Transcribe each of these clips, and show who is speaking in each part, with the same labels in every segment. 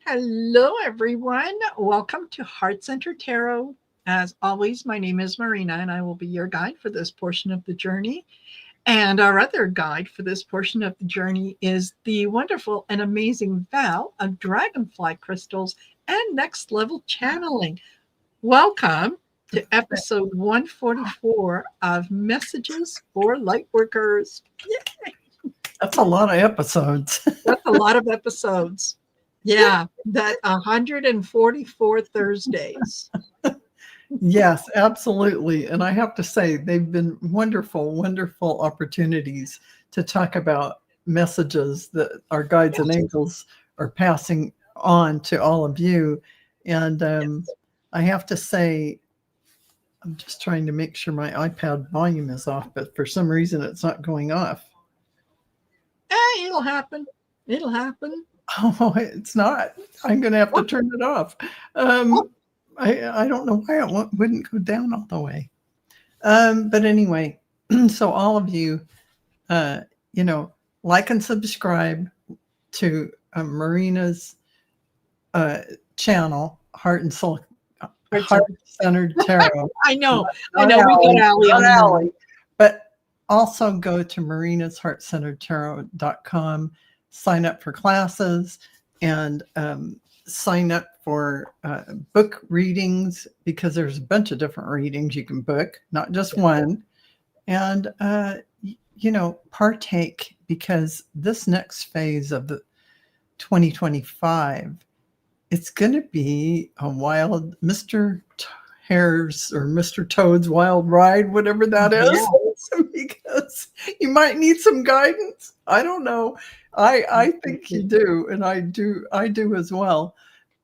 Speaker 1: Hello, everyone. Welcome to Heart Center Tarot. As always, my name is Marina, and I will be your guide for this portion of the journey. And our other guide for this portion of the journey is the wonderful and amazing Val of Dragonfly Crystals and Next Level Channeling. Welcome to episode 144 of Messages for Lightworkers. Yay!
Speaker 2: That's a lot of episodes.
Speaker 1: That's a lot of episodes. Yeah, that 144 Thursdays.
Speaker 2: Yes, absolutely. And I have to say, they've been wonderful, wonderful opportunities to talk about messages that our guides and angels are passing on to all of you. And I have to say, I'm just trying to make sure my iPad volume is off, but for some reason it's not going off.
Speaker 1: It'll happen. It'll happen.
Speaker 2: Oh, it's not. I'm going to have to turn it off. I don't know why it wouldn't go down all the way. But anyway, so all of you, like and subscribe to Marina's channel, Heart and Soul, Heart-Centered Tarot.
Speaker 1: I know. We got Allie on
Speaker 2: Allie. But also go to Marina's heartcenteredtarot.com. Sign up for classes and sign up for book readings, because there's a bunch of different readings you can book, not just one. And, partake, because this next phase of the 2025, it's going to be a wild Mr. Hare's or Mr. Toad's wild ride, whatever that is. Yes. Because you might need some guidance. I don't know. I think you do, and I do as well,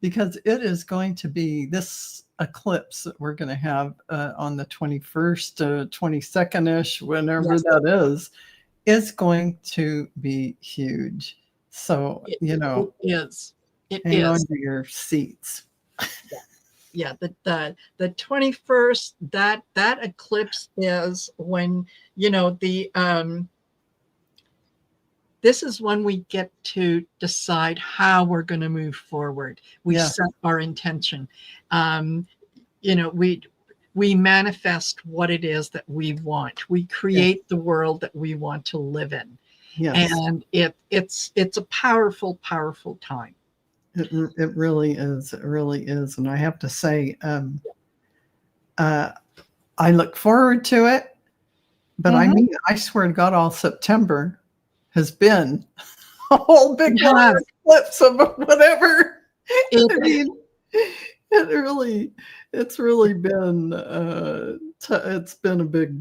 Speaker 2: because it is going to be this eclipse that we're going to have on the 21st, 22nd-ish, whenever that is going to be huge. So,
Speaker 1: it is.
Speaker 2: Hang on to your seats.
Speaker 1: Yeah, the 21st, that eclipse is when, this is when we get to decide how we're going to move forward. We set our intention. We manifest what it is that we want. We create the world that we want to live in. Yes. And it's a powerful, powerful time.
Speaker 2: It really is. It really is. And I have to say, I look forward to it. But I mean, I swear to God, all September has been a whole big eclipse of whatever. It's really been it's been a big,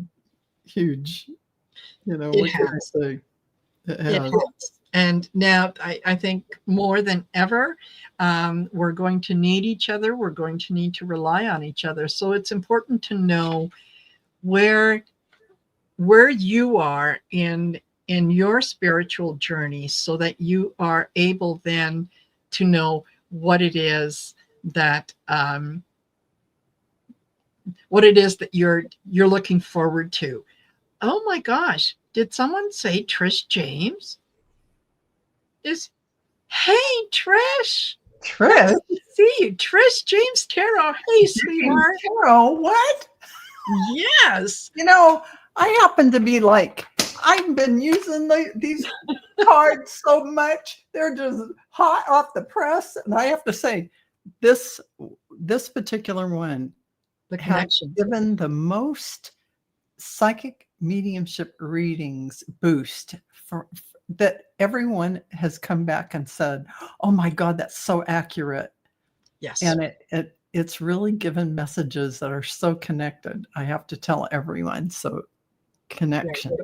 Speaker 2: huge,
Speaker 1: it has. It has. And now I think more than ever, we're going to need each other. We're going to need to rely on each other. So it's important to know where you are in your spiritual journey, so that you are able then to know what it is that you're looking forward to. Oh my gosh, did someone say Trish James? Hey, Trish.
Speaker 2: Trish?
Speaker 1: See you, Trish James Tarot. Hey, sweetheart.
Speaker 2: Tarot, what?
Speaker 1: Yes.
Speaker 2: I happen to be like, I've been using these cards so much. They're just hot off the press. And I have to say, this particular one has given the most psychic mediumship readings boost that everyone has come back and said, oh my God, that's so accurate.
Speaker 1: Yes.
Speaker 2: And it's really given messages that are so connected. I have to tell everyone. So connection.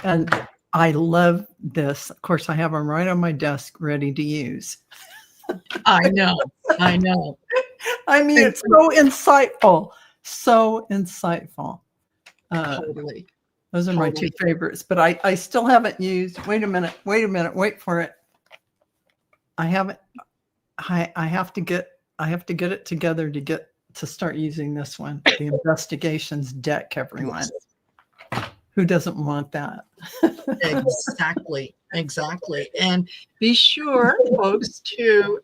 Speaker 2: And I love this. Of course, I have them right on my desk ready to use.
Speaker 1: I know.
Speaker 2: I mean, it's so insightful. So insightful.
Speaker 1: Totally.
Speaker 2: Those are my two favorites, but I still haven't used. Wait a minute. Wait for it. I haven't. I have to get it together to start using this one. The Investigations deck, everyone. Who doesn't want that?
Speaker 1: Exactly. exactly. And be sure, folks, to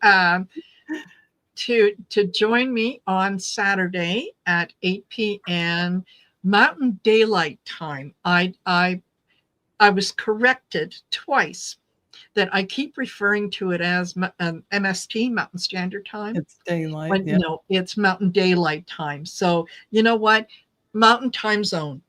Speaker 1: join me on Saturday at 8 p.m. Mountain Daylight Time. I was corrected twice that I keep referring to it as MST, Mountain Standard Time.
Speaker 2: It's daylight.
Speaker 1: But
Speaker 2: Yeah.
Speaker 1: no, it's Mountain Daylight Time. So you know what? Mountain Time Zone.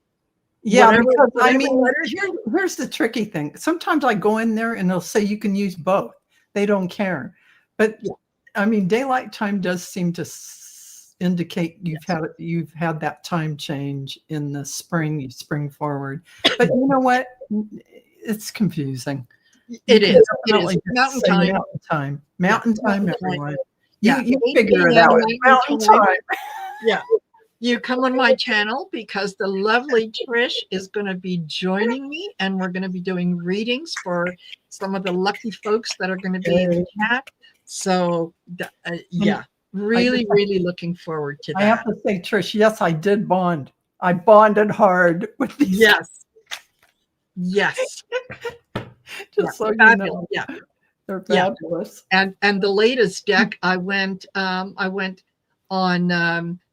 Speaker 2: Yeah,
Speaker 1: Whatever,
Speaker 2: because I
Speaker 1: whatever
Speaker 2: mean,
Speaker 1: letters.
Speaker 2: here's the tricky thing. Sometimes I go in there and they'll say you can use both. They don't care. But
Speaker 1: Yeah.
Speaker 2: I mean, daylight time does seem to indicate
Speaker 1: Yes.
Speaker 2: you've had that time change in the spring. You spring forward. But you know what? It's confusing.
Speaker 1: It
Speaker 2: You can
Speaker 1: is. It is
Speaker 2: definitely
Speaker 1: Mountain
Speaker 2: just say
Speaker 1: Time.
Speaker 2: mountain time.
Speaker 1: Yeah,
Speaker 2: Mountain time,
Speaker 1: Mountain Time.
Speaker 2: everyone.
Speaker 1: Yeah,
Speaker 2: You
Speaker 1: 8
Speaker 2: figure it
Speaker 1: p.m.
Speaker 2: out.
Speaker 1: Mountain
Speaker 2: Mountain
Speaker 1: Time.
Speaker 2: time.
Speaker 1: Yeah. You come on my channel because the lovely Trish is going to be joining me, and we're going to be doing readings for some of the lucky folks that are going to be in the chat. So, yeah, really, really looking forward to that.
Speaker 2: I have to say, Trish, yes, I did bond. I bonded hard with these.
Speaker 1: Yes. Yes.
Speaker 2: Just so you know.
Speaker 1: Yeah.
Speaker 2: They're fabulous.
Speaker 1: And the latest deck, I went on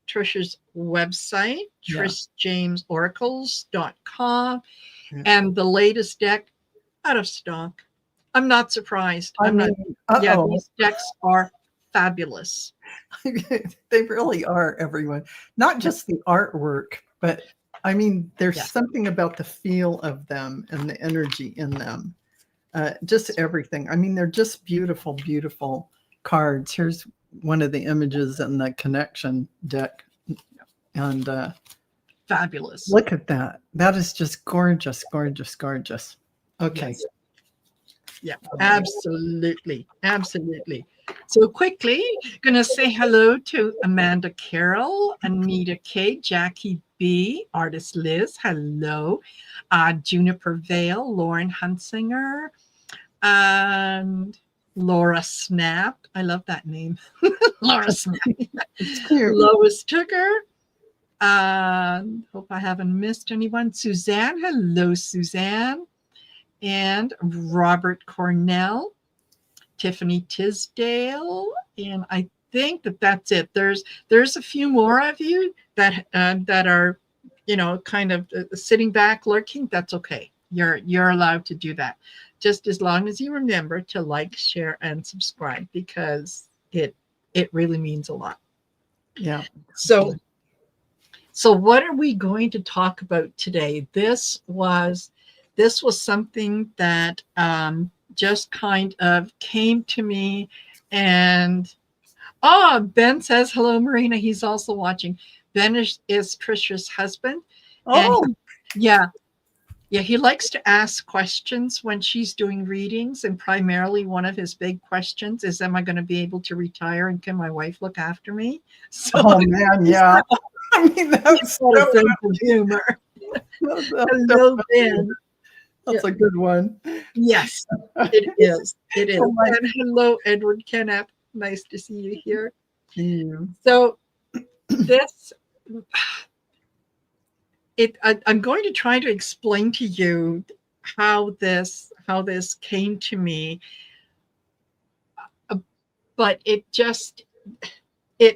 Speaker 1: Trisha's website, trishjamesoracles.com, and the latest deck out of stock. I'm not surprised. These decks are fabulous.
Speaker 2: They really are, everyone. Not just the artwork, but I mean, there's something about the feel of them and the energy in them. Just everything. I mean, they're just beautiful, beautiful cards. Here's one of the images in the connection deck. And
Speaker 1: fabulous.
Speaker 2: Look at that. That is just gorgeous, gorgeous, gorgeous. Okay.
Speaker 1: Yes. Yeah, absolutely. Absolutely. So quickly, going to say hello to Amanda Carroll, Anita K, Jackie B, Artist Liz, hello, Juniper Vale, Lauren Hunsinger, and Laura Snap. I love that name. Laura Snap. Lois Tooker. Hope I haven't missed anyone. Suzanne. Hello, Suzanne. And Robert Cornell. Tiffany Tisdale. And I think that's it. There's a few more of you that are, kind of sitting back, lurking. That's okay. You're allowed to do that. Just as long as you remember to like, share, and subscribe, because it really means a lot.
Speaker 2: Yeah.
Speaker 1: So what are we going to talk about today? This was something that just kind of came to me, and Ben says hello, Marina. He's also watching. Ben is Trisha's husband.
Speaker 2: Oh,
Speaker 1: and yeah, he likes to ask questions when she's doing readings, and primarily one of his big questions is, am I going to be able to retire, and can my wife look after me?
Speaker 2: So, man, yeah. I mean, that's
Speaker 1: a sense of humor. Hello, Ben.
Speaker 2: That's a good one.
Speaker 1: Yes, it is. It is. And hello, Edward Kenneth. Nice to see you here. So this, I'm going to try to explain to you how this came to me, but it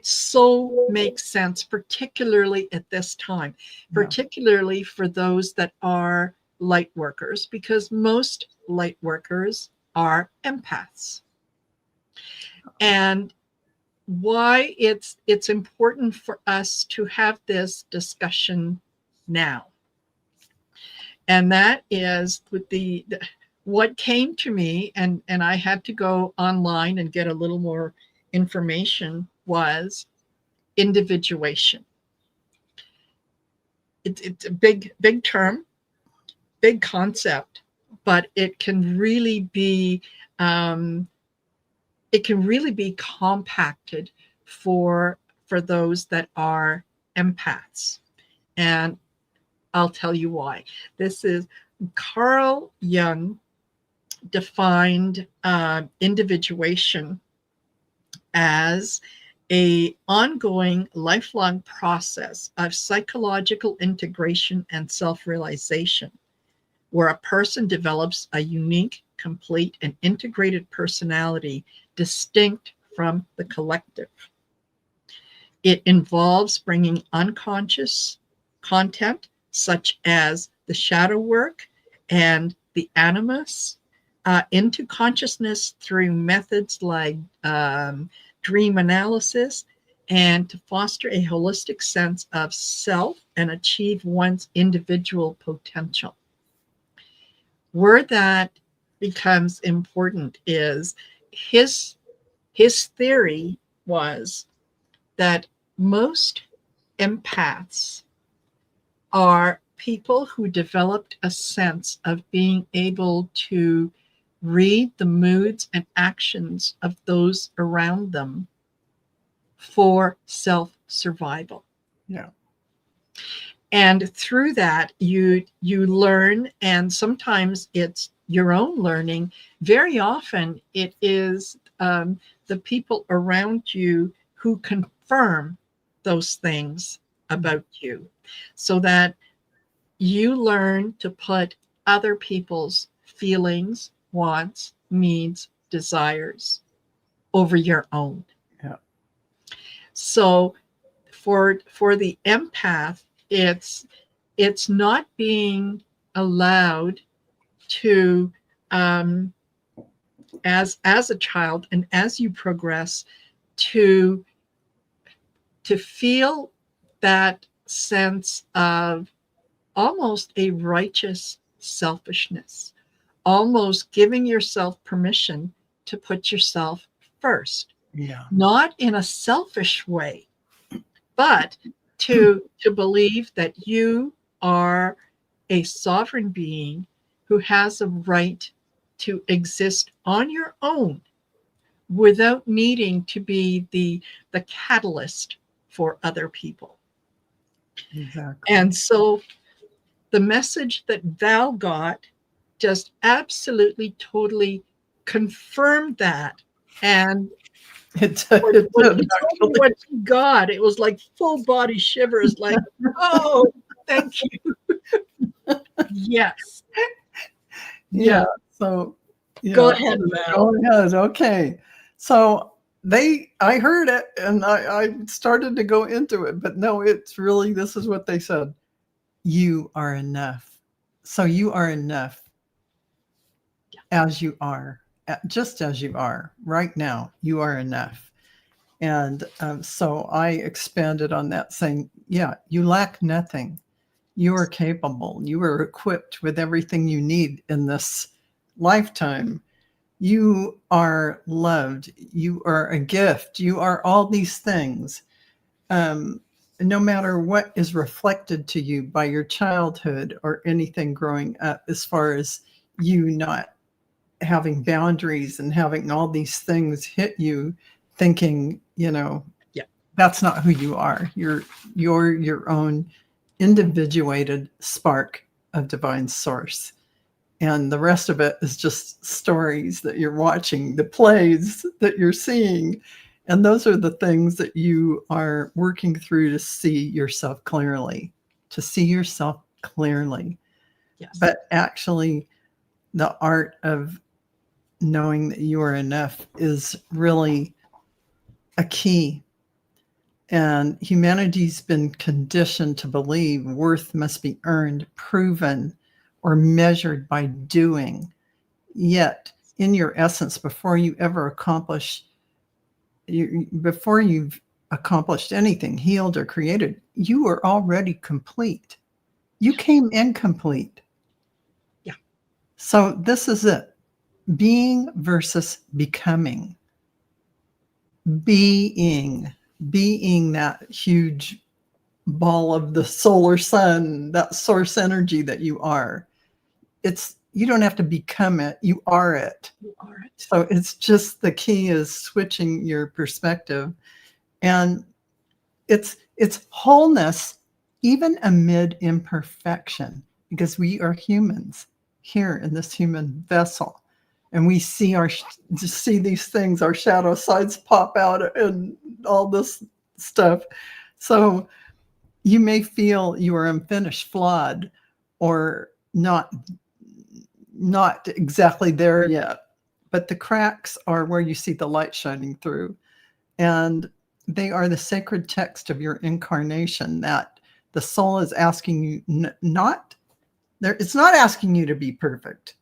Speaker 1: so makes sense, particularly at this time, particularly for those that are light workers, because most light workers are empaths. And why it's important for us to have this discussion now. And that is with what came to me, and I had to go online and get a little more information, was individuation. It's a big term, big concept, but it can really be compacted for those that are empaths. And I'll tell you why. This is Carl Jung defined individuation as an ongoing, lifelong process of psychological integration and self-realization, where a person develops a unique complete, and integrated personality distinct from the collective. It involves bringing unconscious content, such as the shadow work and the animus, into consciousness through methods like dream analysis, and to foster a holistic sense of self and achieve one's individual potential. Where that becomes important is his theory was that most empaths are people who developed a sense of being able to read the moods and actions of those around them for self-survival.
Speaker 2: Yeah.
Speaker 1: And through that, you learn, and sometimes it's your own learning. Very often it is the people around you who confirm those things about you, so that you learn to put other people's feelings, wants, needs, desires over your own.
Speaker 2: Yeah.
Speaker 1: So for the empath, it's not being allowed to as a child, and as you progress, to feel that sense of almost a righteous selfishness, almost giving yourself permission to put yourself first.
Speaker 2: Yeah.
Speaker 1: Not in a selfish way, but to believe that you are a sovereign being who has a right to exist on your own without needing to be the catalyst for other people.
Speaker 2: Exactly.
Speaker 1: And so the message that Val got just absolutely, totally confirmed that. And
Speaker 2: It
Speaker 1: when
Speaker 2: did,
Speaker 1: he told me
Speaker 2: actually.
Speaker 1: what he got, it was like full body shivers, like, oh, thank you. Yes.
Speaker 2: Yeah. So, yeah.
Speaker 1: Go ahead, Val.
Speaker 2: Go ahead. Okay. So I heard it and I started to go into it, but no, it's really, this is what they said. You are enough. So you are enough as you are, just as you are right now. You are enough. And so I expanded on that, saying, yeah, you lack nothing. You are capable. You are equipped with everything you need in this lifetime. You are loved. You are a gift. You are all these things. No matter what is reflected to you by your childhood or anything growing up, as far as you not having boundaries and having all these things hit you, thinking, that's not who you are. You're your own individuated spark of divine source. And the rest of it is just stories that you're watching, the plays that you're seeing. And those are the things that you are working through to see yourself clearly,
Speaker 1: Yes.
Speaker 2: But actually, the art of knowing that you are enough is really a key. And humanity's been conditioned to believe worth must be earned, proven, or measured by doing. Yet, in your essence, before you've accomplished anything, healed or created, you are already complete. You came incomplete.
Speaker 1: Yeah.
Speaker 2: So this is it. Being versus becoming. Being that huge ball of the solar sun, that source energy that you are. You don't have to become it, you are it.
Speaker 1: You are it.
Speaker 2: So it's just, the key is switching your perspective, and it's wholeness even amid imperfection, because we are humans here in this human vessel, and we see these things, our shadow sides pop out and all this stuff. So you may feel you are unfinished, flawed, or not not exactly there yet, but the cracks are where you see the light shining through. And they are the sacred text of your incarnation that the soul is asking you not there. It's not asking you to be perfect.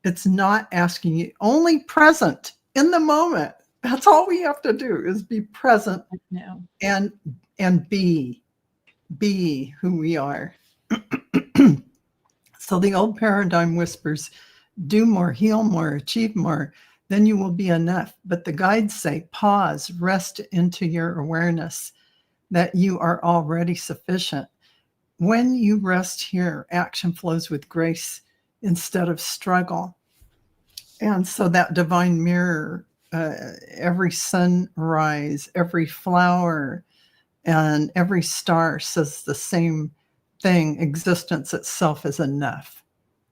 Speaker 2: It's not asking you, only present in the moment. That's all we have to do is be present
Speaker 1: now.
Speaker 2: and be who we are. So the old paradigm whispers, do more, heal more, achieve more, then you will be enough. But the guides say, pause, rest into your awareness that you are already sufficient. When you rest here, action flows with grace instead of struggle. And so that divine mirror, every sunrise, every flower, and every star says the same thing. Existence itself is enough.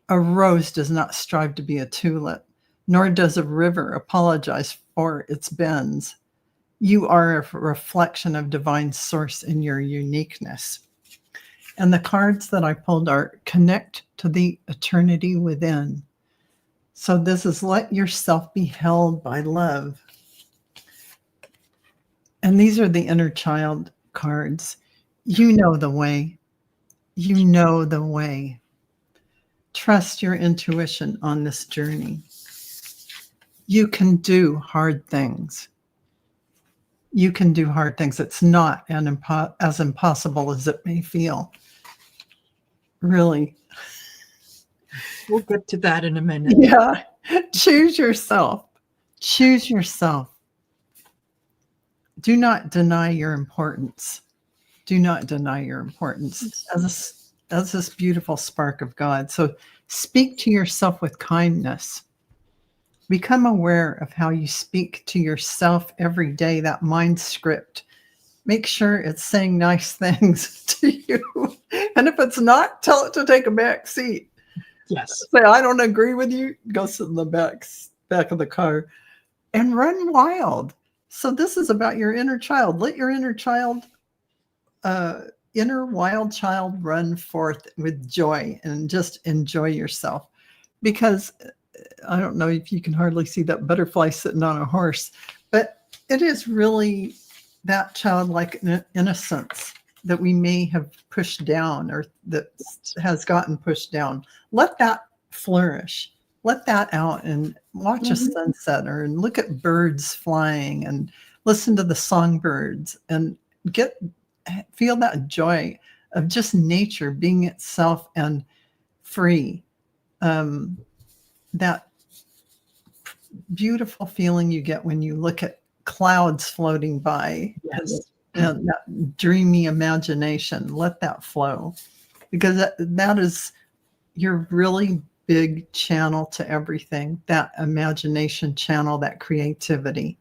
Speaker 2: A rose does not strive to be a tulip, nor does a river apologize for its bends. You are a reflection of divine source in your uniqueness. And the cards that I pulled are connect to the eternity within. So this is let yourself be held by love. And these are the inner child cards. You know the way. You know the way. Trust your intuition on this journey. You can do hard things. You can do hard things. It's not as impossible as it may feel. Really.
Speaker 1: We'll get to that in a minute.
Speaker 2: Yeah. Choose yourself. Choose yourself. Do not deny your importance. Do not deny your importance as this beautiful spark of God. So speak to yourself with kindness. Become aware of how you speak to yourself every day, that mind script. Make sure it's saying nice things to you. And if it's not, tell it to take a back seat.
Speaker 1: Yes.
Speaker 2: Say, I don't agree with you. Go sit in the back of the car and run wild. So this is about your inner child. Let your inner child, inner wild child run forth with joy and just enjoy yourself. Because I don't know if you can hardly see that butterfly sitting on a horse, but it is really that childlike innocence that we may have pushed down or that has gotten pushed down. Let that flourish. Let that out and watch a sunset or and look at birds flying and listen to the songbirds and feel that joy of just nature being itself and free. That beautiful feeling you get when you look at clouds floating by.
Speaker 1: Yes.
Speaker 2: And that dreamy imagination, let that flow, because that is your really big channel to everything, that imagination channel, that creativity.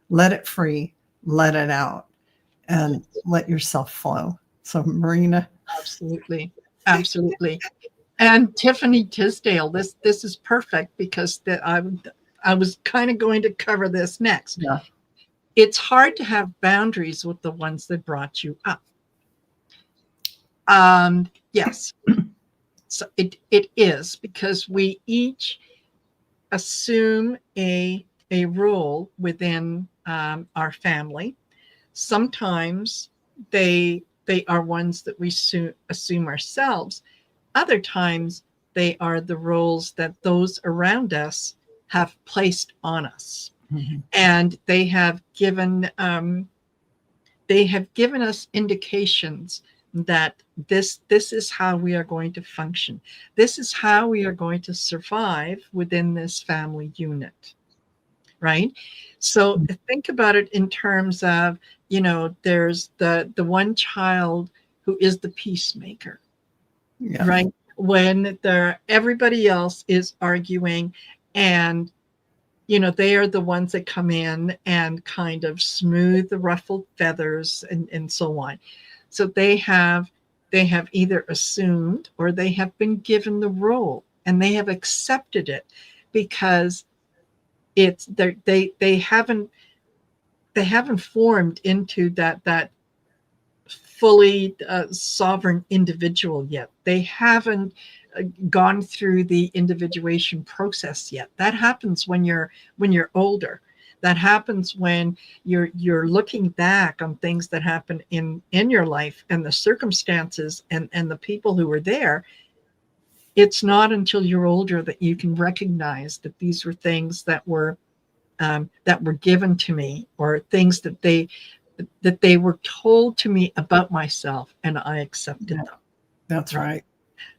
Speaker 2: Let it free, let it out, and let yourself flow. So Marina.
Speaker 1: Absolutely. Absolutely. And Tiffany Tisdale, this is perfect because I was kind of going to cover this next.
Speaker 2: Yeah.
Speaker 1: It's hard to have boundaries with the ones that brought you up. Yes. So it is because we each assume a role within our family. Sometimes they are ones that we assume ourselves. Other times they are the roles that those around us have placed on us. Mm-hmm. And they have given us indications that this is how we are going to function. This is how we are going to survive within this family unit, right? So think about it in terms of, there's the one child who is the peacemaker, yeah. Right? When everybody else is arguing and they are the ones that come in and kind of smooth the ruffled feathers and so on. So they have either assumed or they have been given the role and they have accepted it because they haven't formed into that fully sovereign individual yet. They haven't gone through the individuation process yet. That happens when you're older. That happens when you're looking back on things that happen in your life and the circumstances and the people who were there. It's not until you're older that you can recognize that these were things that were given to me, or things that they were told to me about myself, and I accepted them.
Speaker 2: That's right.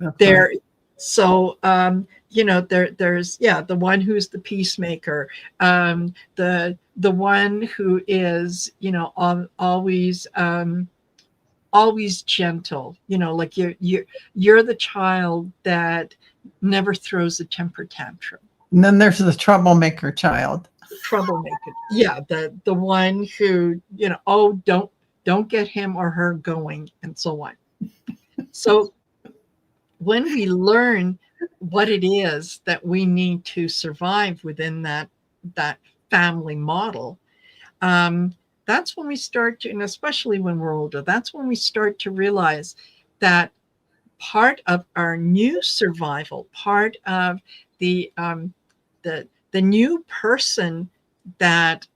Speaker 2: That's
Speaker 1: There,
Speaker 2: right.
Speaker 1: so there's the one who's the peacemaker, the one who is always gentle, like you're the child that never throws a temper tantrum.
Speaker 2: And then there's the troublemaker child.
Speaker 1: Troublemaker, yeah, the one who, oh, don't get him or her going, and so on. So when we learn what it is that we need to survive within that family model, that's when we start to, and especially when we're older, that's when we start to realize that part of our new survival, part of the new person that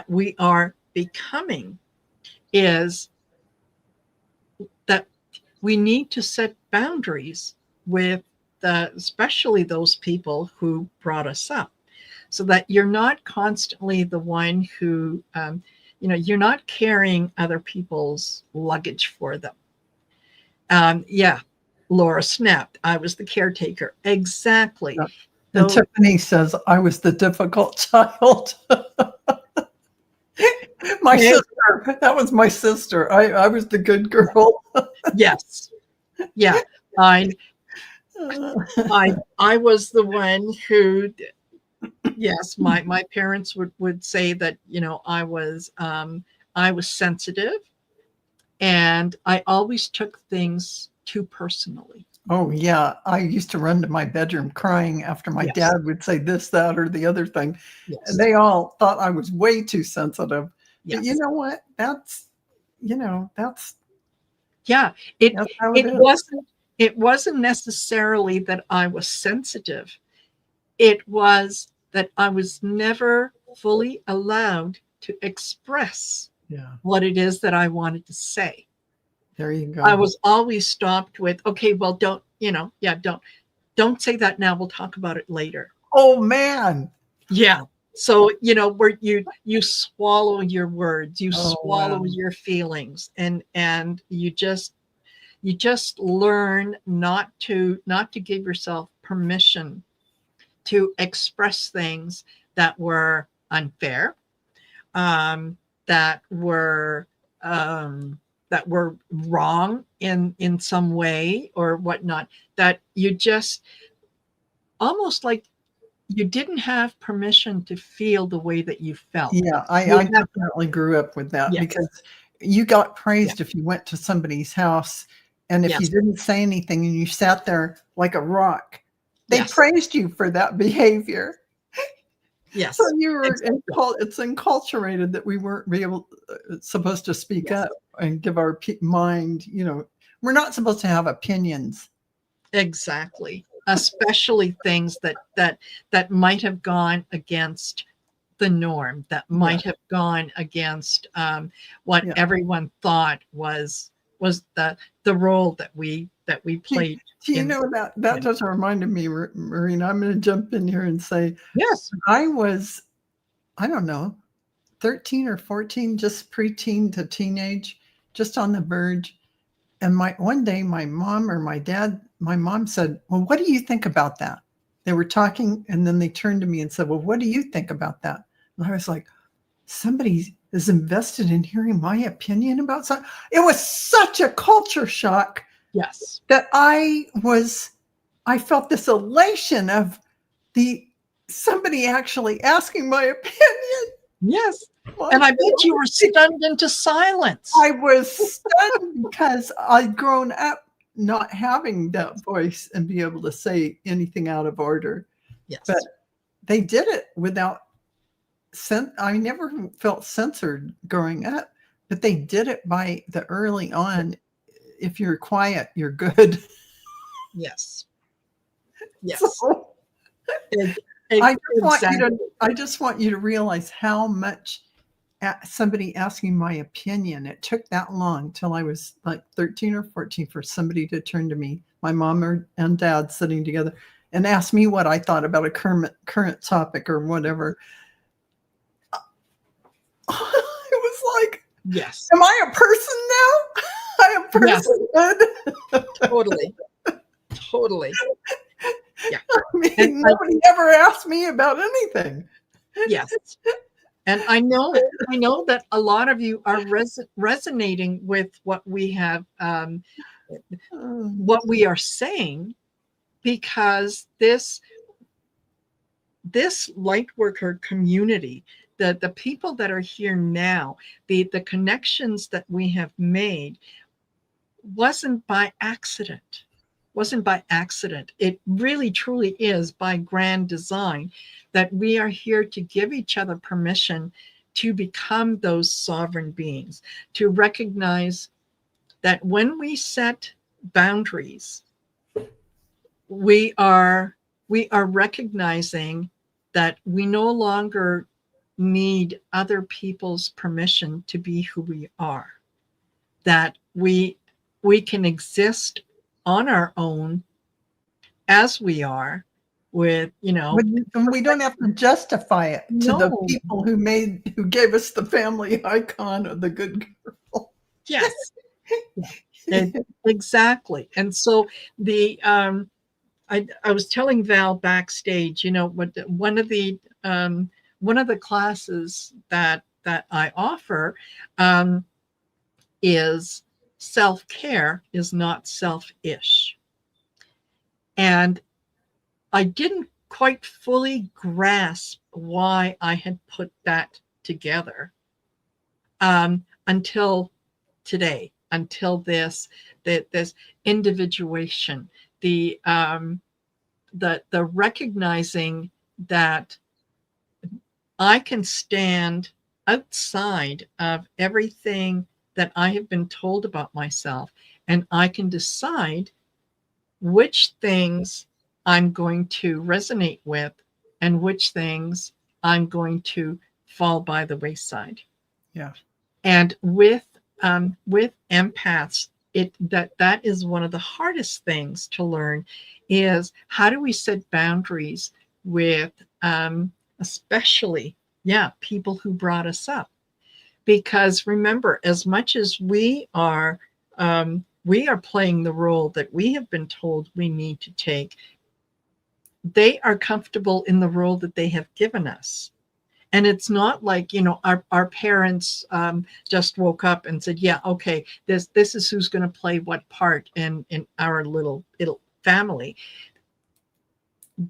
Speaker 1: we are becoming, is that we need to set boundaries with especially those people who brought us up, so that you're not constantly the one who, you're not carrying other people's luggage for them. Laura snapped. I was the caretaker. Exactly.
Speaker 2: Yeah. And Tiffany says, I was the difficult child. My sister. That was my sister. I was the good girl.
Speaker 1: Yes. Yeah. I was the one who, yes, my parents would say that, I was sensitive, and I always took things too personally.
Speaker 2: Oh, yeah. I used to run to my bedroom crying after my dad would say this, that, or the other thing.
Speaker 1: Yes.
Speaker 2: And they all thought I was way too sensitive.
Speaker 1: Yes.
Speaker 2: But you know what? That's
Speaker 1: yeah. It wasn't necessarily that I was sensitive. It was that I was never fully allowed to express what it is that I wanted to say.
Speaker 2: There you go.
Speaker 1: I was always stopped with, okay, well, don't say that now. We'll talk about it later.
Speaker 2: Oh, man.
Speaker 1: Yeah. So, where you swallow your words, you swallow your feelings, and you just learn not to give yourself permission to express things that were unfair, that were wrong in some way or whatnot, that you just almost like you didn't have permission to feel the way that you felt.
Speaker 2: Yeah, I definitely grew up with that, because you got praised if you went to somebody's house, and if you didn't say anything and you sat there like a rock, they praised you for that behavior.
Speaker 1: Yes.
Speaker 2: So you were it's enculturated that we weren't supposed to speak up and give our mind, we're not supposed to have opinions.
Speaker 1: Exactly. Especially things that might have gone against the norm, that might have gone against what everyone thought was the role that we played.
Speaker 2: Do you know that just reminded me, Marina? I'm going to jump in here and say,
Speaker 1: yes,
Speaker 2: I was, I don't know, 13 or 14, just preteen to teenage, just on the verge. And one day my mom or my dad, my mom said, well, what do you think about that? They were talking, and then they turned to me and said, well, what do you think about that? And I was like, somebody is invested in hearing my opinion about something. It was such a culture shock.
Speaker 1: Yes.
Speaker 2: That I felt this elation of somebody actually asking my opinion.
Speaker 1: Yes. And I bet you were stunned into silence.
Speaker 2: I was stunned because I'd grown up not having that voice and be able to say anything out of order.
Speaker 1: Yes.
Speaker 2: But they did it without I never felt censored growing up. but they did it by the early on. If you're quiet, you're good.
Speaker 1: Yes. Yes.
Speaker 2: So
Speaker 1: It, exactly.
Speaker 2: I just want you to realize how much somebody asking my opinion. It took that long till I was like 13 or 14 for somebody to turn to me, my mom and dad sitting together, and ask me what I thought about a current topic or whatever. It was like,
Speaker 1: Yes.
Speaker 2: am I a person now? I am personhood.
Speaker 1: Totally. Totally. Yeah.
Speaker 2: I mean, nobody ever asked me about anything.
Speaker 1: Yes. And I know that a lot of you are resonating with what we have, what we are saying, because this Lightworker community, the people that are here now, the connections that we have made wasn't by accident. It really truly is by grand design, that we are here to give each other permission to become those sovereign beings, to recognize that when we set boundaries, we are recognizing that we no longer need other people's permission to be who we are, that we can exist on our own as we are, with,
Speaker 2: and we don't have to justify it to the
Speaker 1: no.
Speaker 2: people who gave us the family icon of the good girl.
Speaker 1: Yes. Exactly. And so the I was telling Val backstage, what one of the classes that I offer is self-care is not selfish. And I didn't quite fully grasp why I had put that together until today, until this individuation, the recognizing that I can stand outside of everything that I have been told about myself, and I can decide which things I'm going to resonate with and which things I'm going to fall by the wayside.
Speaker 2: Yeah.
Speaker 1: And with empaths, that is one of the hardest things to learn, is how do we set boundaries with especially people who brought us up. Because remember, as much as we are playing the role that we have been told we need to take, they are comfortable in the role that they have given us. And it's not like, our parents just woke up and said, yeah, okay, this is who's going to play what part in our little family.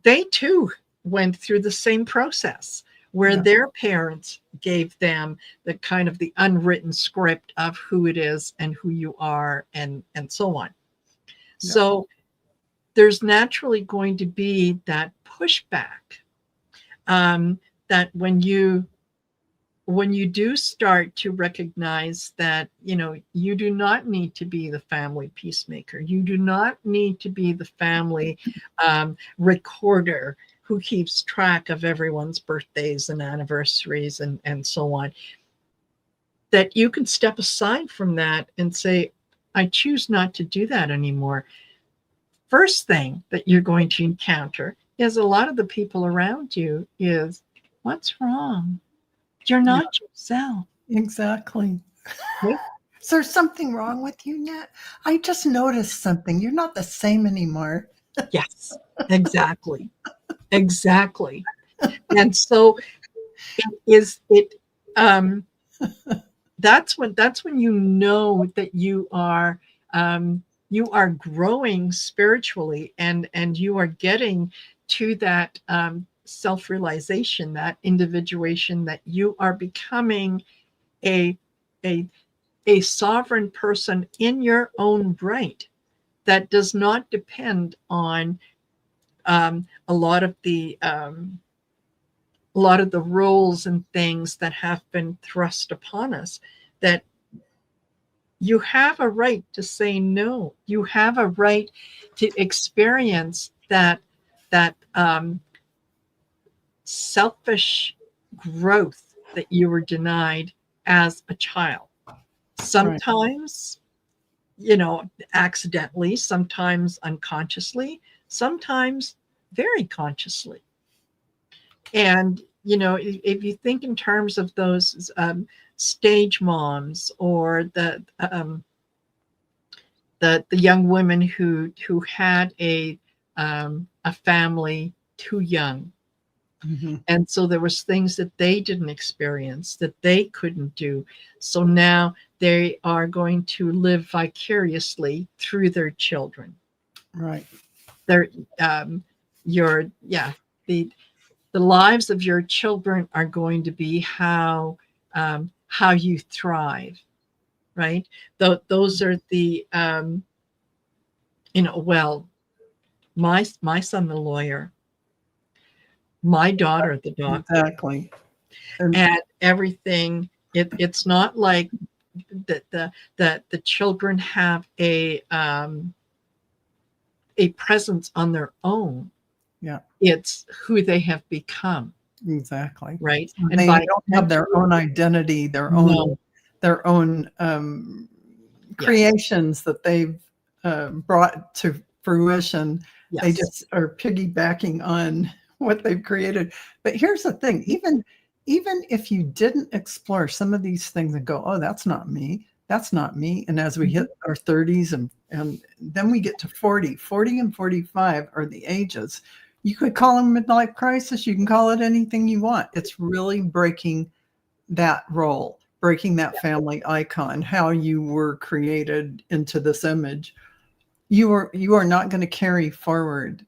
Speaker 1: They too went through the same process, where their parents gave them the kind of the unwritten script of who it is and who you are, and so on. So there's naturally going to be that pushback, that when you do start to recognize that, you do not need to be the family peacemaker. You do not need to be the family recorder who keeps track of everyone's birthdays and anniversaries and so on. That you can step aside from that and say, I choose not to do that anymore. First thing that you're going to encounter is a lot of the people around you is, what's wrong? You're not yourself.
Speaker 2: Exactly.
Speaker 1: Okay?
Speaker 2: Is there something wrong with you, Nat? I just noticed something. You're not the same anymore.
Speaker 1: Yes, exactly. Exactly. And so that's when you know that you are growing spiritually, and you are getting to that self-realization, that individuation, that you are becoming a sovereign person in your own right, that does not depend on a lot of the rules and things that have been thrust upon us, that You have a right to say no. You have a right to experience that selfish growth that you were denied as a child.
Speaker 2: Right.
Speaker 1: Sometimes, accidentally, sometimes unconsciously, sometimes very consciously. And, if you think in terms of those stage moms, or the young women who had a family too young,
Speaker 2: Hmm.
Speaker 1: and so there was things that they didn't experience, that they couldn't do, so now they are going to live vicariously through their children.
Speaker 2: Right.
Speaker 1: Their your yeah the the lives of your children are going to be how you thrive, right? Those are the well, my son the lawyer, my daughter the doctor,
Speaker 2: Exactly. And
Speaker 1: and everything. It's not like the children have a presence on their own.
Speaker 2: yeah,
Speaker 1: It's who they have become,
Speaker 2: exactly.
Speaker 1: right?
Speaker 2: So
Speaker 1: And
Speaker 2: they
Speaker 1: by
Speaker 2: don't have their
Speaker 1: entering,
Speaker 2: own identity,
Speaker 1: no,
Speaker 2: their own
Speaker 1: yes,
Speaker 2: creations that they've brought to fruition. They
Speaker 1: yes,
Speaker 2: just are piggybacking on what they've created. But here's the thing: even if you didn't explore some of these things and go, "Oh, that's not me. That's not me," and as we
Speaker 1: mhm,
Speaker 2: hit our 30s and then we get to 40 and 45 are the ages. You could call them midlife crisis. You can call it anything you want. It's really breaking that role, breaking that
Speaker 1: yeah,
Speaker 2: family icon, how you were created into this image. You are not going to carry forward.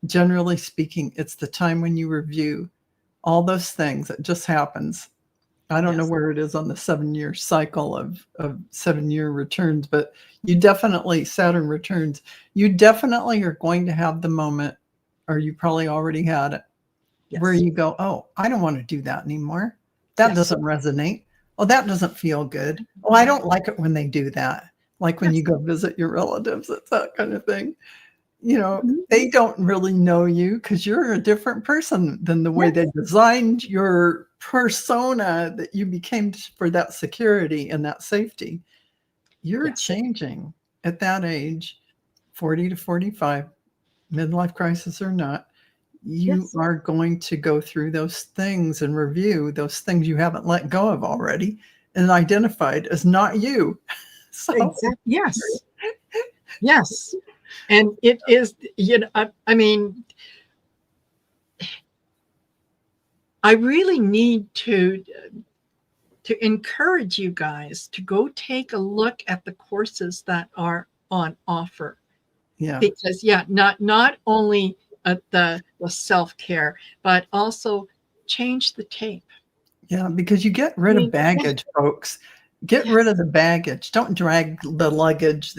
Speaker 2: Generally speaking, it's the time when you review all those things. It just happens. I don't know
Speaker 1: yes,
Speaker 2: where it is on the 7-year cycle of 7-year returns, but you definitely, Saturn returns, you definitely are going to have the moment, or you probably already had it, where
Speaker 1: yes,
Speaker 2: you go, oh, I don't want to do that anymore. That
Speaker 1: yes,
Speaker 2: doesn't resonate. Oh, that doesn't feel good. Oh, I don't like it when they do that. Like when you
Speaker 1: yes,
Speaker 2: go visit your relatives, it's that kind of thing.
Speaker 1: mhm,
Speaker 2: They don't really know you because you're a different person than the way they
Speaker 1: yes,
Speaker 2: designed your persona that you became for that security and that safety. You're
Speaker 1: yes,
Speaker 2: changing at that age, 40 to 45, midlife crisis or not. You
Speaker 1: yes,
Speaker 2: are going to go through those things and review those things you haven't let go of already and identified as not you. So,
Speaker 1: exactly, yes, yes. And it is, I mean, I really need to encourage you guys to go take a look at the courses that are on offer,
Speaker 2: yeah.
Speaker 1: because yeah, not only the self-care, but also change the tape.
Speaker 2: Yeah, because you get
Speaker 1: I
Speaker 2: rid of
Speaker 1: mean, yeah,
Speaker 2: baggage, folks. Get rid
Speaker 1: yes,
Speaker 2: of the baggage. Don't drag the luggage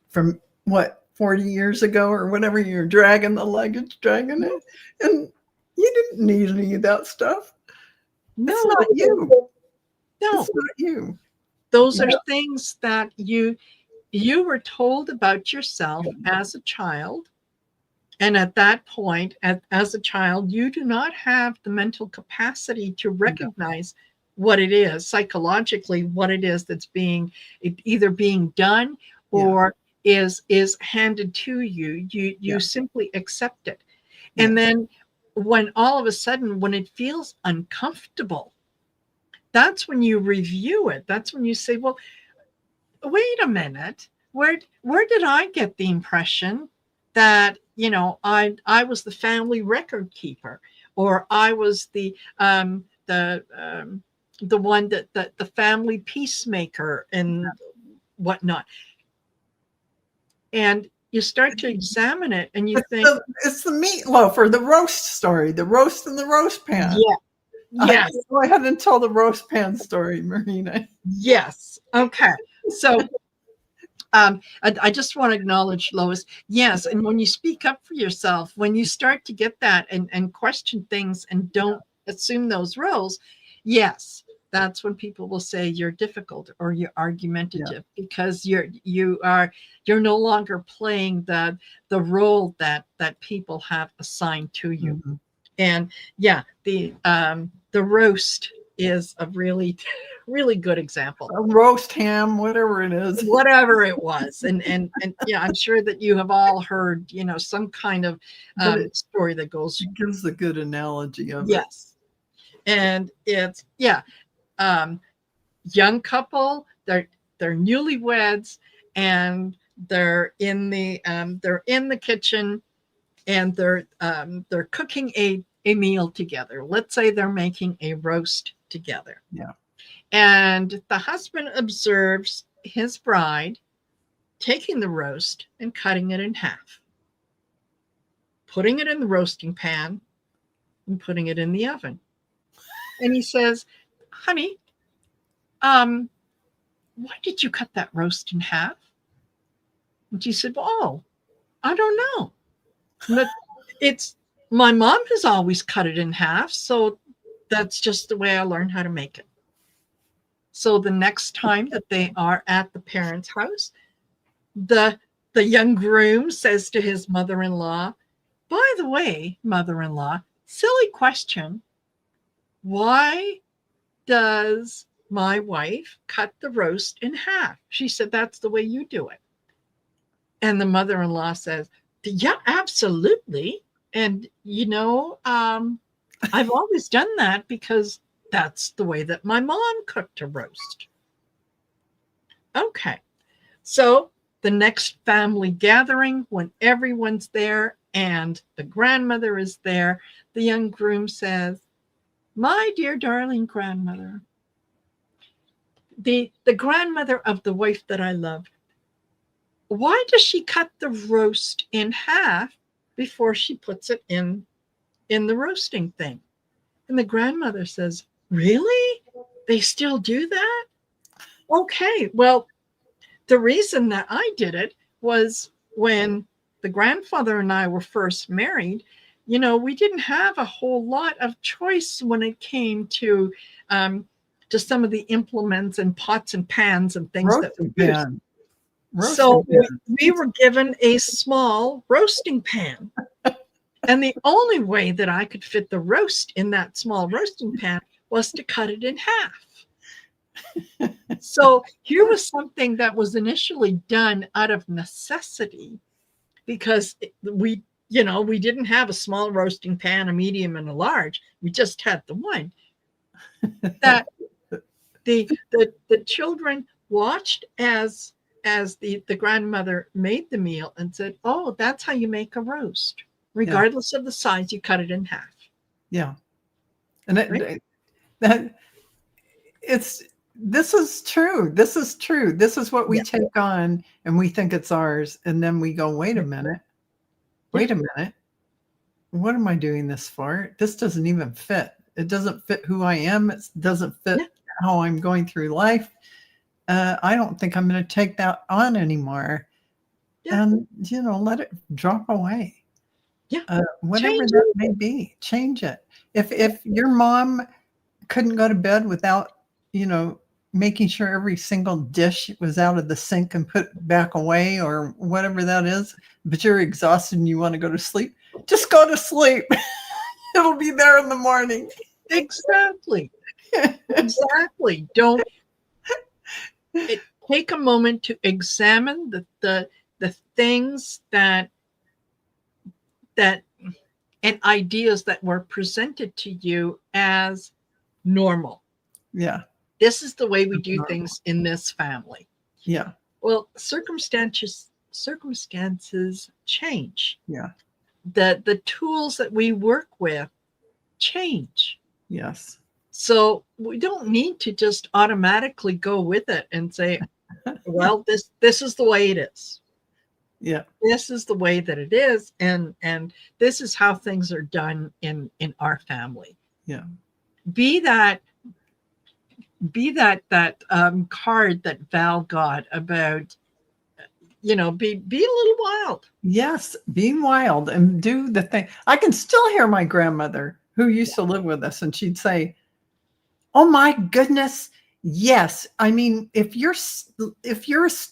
Speaker 2: from what 40 years ago or whatever you're dragging the luggage, dragging it.
Speaker 1: yes,
Speaker 2: And you didn't need any of that stuff. It's
Speaker 1: no,
Speaker 2: not you. It's
Speaker 1: no,
Speaker 2: not you.
Speaker 1: those are
Speaker 2: Yeah.
Speaker 1: things that you were told about yourself as a child. And at that point, as a child, you do not have the mental capacity to
Speaker 2: No.
Speaker 1: recognize what it is psychologically, what it is that's either being done
Speaker 2: Yeah.
Speaker 1: or is handed to you. You
Speaker 2: Yeah.
Speaker 1: simply accept it. And
Speaker 2: Yes.
Speaker 1: then when all of a sudden, when it feels uncomfortable, that's when you review it. That's when you say, well, wait a minute, where did I get the impression that I was the family record keeper, or I was the one that the family peacemaker and whatnot. And you start to examine it and you think,
Speaker 2: It's the meatloaf or the roast story, the roast in the roast pan.
Speaker 1: yeah, yes,
Speaker 2: Go ahead and tell the roast pan story, Marina.
Speaker 1: yes, okay. So I just want to acknowledge, Lois. Yes, and when you speak up for yourself, when you start to get that and question things and don't assume those roles, yes. that's when people will say you're difficult or you're argumentative, because you're no longer playing the role that people have assigned to you.
Speaker 2: Mm-hmm.
Speaker 1: And yeah, the roast is a really really good example.
Speaker 2: A roast ham, whatever it is.
Speaker 1: Whatever it was. And yeah, I'm sure that you have all heard, some kind of
Speaker 2: But it
Speaker 1: story that goes.
Speaker 2: gives a good analogy of it.
Speaker 1: Yes. And it's, yeah, young couple, they're newlyweds, and they're in the kitchen, and they're cooking a meal together. Let's say they're making a roast together.
Speaker 2: Yeah.
Speaker 1: And the husband observes his bride taking the roast and cutting it in half, putting it in the roasting pan, and putting it in the oven. And he says, honey, why did you cut that roast in half? And she said, oh, I don't know. But my mom has always cut it in half, so that's just the way I learned how to make it. So the next time that they are at the parents' house, the young groom says to his mother-in-law, by the way, mother-in-law, silly question, why does my wife cut the roast in half? She said, that's the way you do it. And the mother-in-law says, yeah, absolutely. And, I've always done that because that's the way that my mom cooked a roast. Okay. So the next family gathering, when everyone's there and the grandmother is there, the young groom says, my dear darling grandmother, the grandmother of the wife that I love, why does she cut the roast in half before she puts it in the roasting thing? And the grandmother says, really? They still do that? Okay, well, the reason that I did it was when the grandfather and I were first married, we didn't have a whole lot of choice when it came to some of the implements and pots and pans and things
Speaker 2: Roasting
Speaker 1: that we used.
Speaker 2: pan.
Speaker 1: So we were given a small roasting pan. And the only way that I could fit the roast in that small roasting pan was to cut it in half. So here was something that was initially done out of necessity, because we didn't have a small roasting pan, a medium, and a large. We just had the one. That the children watched as the grandmother made the meal and said, oh, that's how you make a roast. Regardless of the size, you cut it in half.
Speaker 2: Yeah. And this is true. This is true. This is what we take on, and we think it's ours. And then we go, wait a minute. What am I doing this for? This doesn't even fit. It doesn't fit who I am. It doesn't fit how I'm going through life. I don't think I'm going to take that on anymore. And, let it drop away.
Speaker 1: Yeah.
Speaker 2: Whatever that may be, change it. If your mom couldn't go to bed without, making sure every single dish was out of the sink and put back away, or whatever that is, but you're exhausted and you want to go to sleep, just go to sleep. It'll be there in the morning.
Speaker 1: Exactly. Exactly. Don't take a moment to examine the things that and ideas that were presented to you as normal.
Speaker 2: Yeah.
Speaker 1: This is the way we do things in this family.
Speaker 2: Yeah.
Speaker 1: Well, circumstances change.
Speaker 2: Yeah.
Speaker 1: The tools that we work with change.
Speaker 2: Yes.
Speaker 1: So we don't need to just automatically go with it and say, well, this is the way it is.
Speaker 2: Yeah.
Speaker 1: This is the way that it is, and this is how things are done in our family.
Speaker 2: Yeah.
Speaker 1: Be that card that Val got about, be a little wild.
Speaker 2: Yes, being wild and do the thing. I can still hear my grandmother, who used to live with us, and she'd say, Oh my goodness. Yes. I mean, if your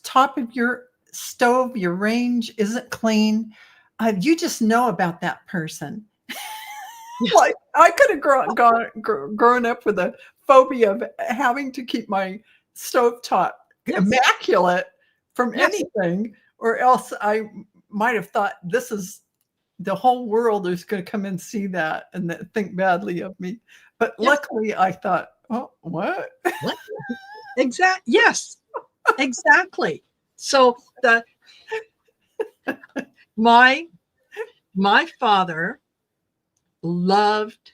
Speaker 2: top of your stove, your range isn't clean, you just know about that person.
Speaker 1: Yes.
Speaker 2: Like I could have grown up with a phobia of having to keep my stovetop
Speaker 1: Yes.
Speaker 2: immaculate from
Speaker 1: Yes.
Speaker 2: anything, or else I might have thought this is the whole world is going to come and see that and think badly of me. But
Speaker 1: Yes.
Speaker 2: luckily, I thought, oh, what?
Speaker 1: What? Yes. Exactly. So my my father loved